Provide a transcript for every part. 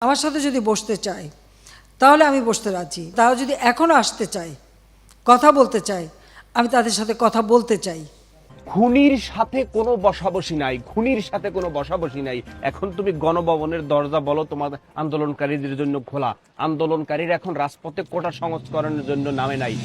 আমার সাথে যদি বসতে চায় তাহলে আমি বসতে রাজি। তারা যদি এখনও আসতে চায়, কথা বলতে চায়, আমি তাদের সাথে কথা বলতে চাই। খুনির সাথে কোনো বসাবসি নাই, খুনির সাথে কোনো বসাবসি নাই। এখন তুমি গণভবনের দরজা বলো তোমার আন্দোলনকারীদের জন্য খোলা। আন্দোলনকারীরা এখন রাজপথে কোটা সংস্করণের জন্য নামে নাই।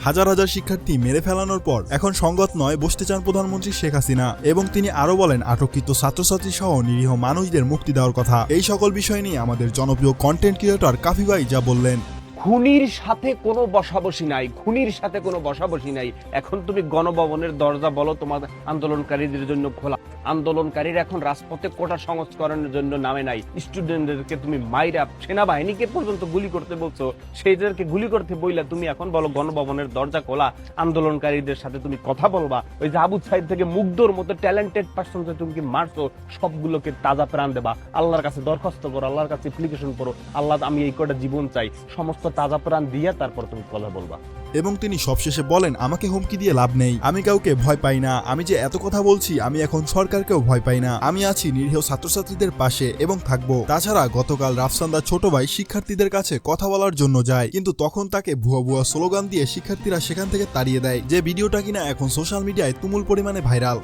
হাজার হাজার শিক্ষার্থী মেরে ফেলানোর পর এখন সংগত নয় বসতে চান প্রধানমন্ত্রী শেখ হাসিনা, এবং তিনি আরো বলেন আটককৃত ছাত্রছাত্রী সহ নিরীহ মানুষদের মুক্তি দেওয়ার কথা। এই সকল বিষয় নিয়ে আমাদের জনপ্রিয় কন্টেন্ট ক্রিয়েটর কাফি ভাই যা বললেন। খুনির সাথে কোনো বসাবসি নাই, খুনির সাথে কোনো বসাবসি নাই। এখন তুমি গণভবনের দরজা বলো তোমার আন্দোলনকারীদের জন্য খোলা। আন্দোলনকারীরা এখন রাজপথে কোটা সংস্করণের জন্য নামে নাই। স্টুডেন্টদেরকে তুমি মাইরা সেনাবাহিনীকে পর্যন্ত গুলি করতে বলছো, সেইদেরকে গুলি করতে বইলা তুমি এখন বলো গণভবনের দরজা খোলা, আন্দোলনকারীদের সাথে তুমি কথা বলবা। ওই যে আবু সাইদ থেকে মুগ্ধর মতো ট্যালেন্টেড পার্সন তুমি কি মারছো, সবগুলোকে তাজা প্রাণ দেবা। আল্লাহর কাছে দরখাস্ত করো, আল্লাহর কাছে অ্যাপ্লিকেশন করো, আল্লাহ আমি এই কটা জীবন চাই, সমস্ত তাজা প্রাণ দিয়ে তারপর তুমি কথা বলবা। এবং তিনি সবশেষে বলেন আমাকে হুমকি দিয়ে লাভ নেই, আমি কাউকে ভয় পাই না। আমি যে এত কথা বলছি, আমি এখন সরকারকেও ভয় পাই না। আমি আছি নিরীহ ছাত্রছাত্রীদের পাশে এবং থাকবো। তাছাড়া গতকাল রাফসানদার ছোট ভাই শিক্ষার্থীদের কাছে কথা বলার জন্য যায়, কিন্তু তখন তাকে ভুয়া ভুয়া স্লোগান দিয়ে শিক্ষার্থীরা সেখান থেকে তাড়িয়ে দেয়, যে ভিডিওটা কিনা এখন সোশ্যাল মিডিয়ায় তুমুল পরিমাণে ভাইরাল।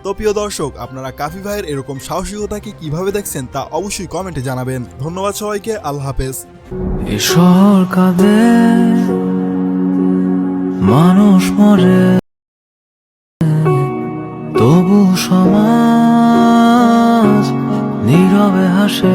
তো প্রিয় দর্শক, আপনারা কাফি ভাইয়ের এরকম সাহসিকতাকে কিভাবে দেখছেন তা অবশ্যই কমেন্টে জানাবেন। ধন্যবাদ সবাইকে, আল্লাহ হাফেজ। ঈশ্বর কাঁদে, মানুষ মরে, তবু সমাজ নীরবে হাসে।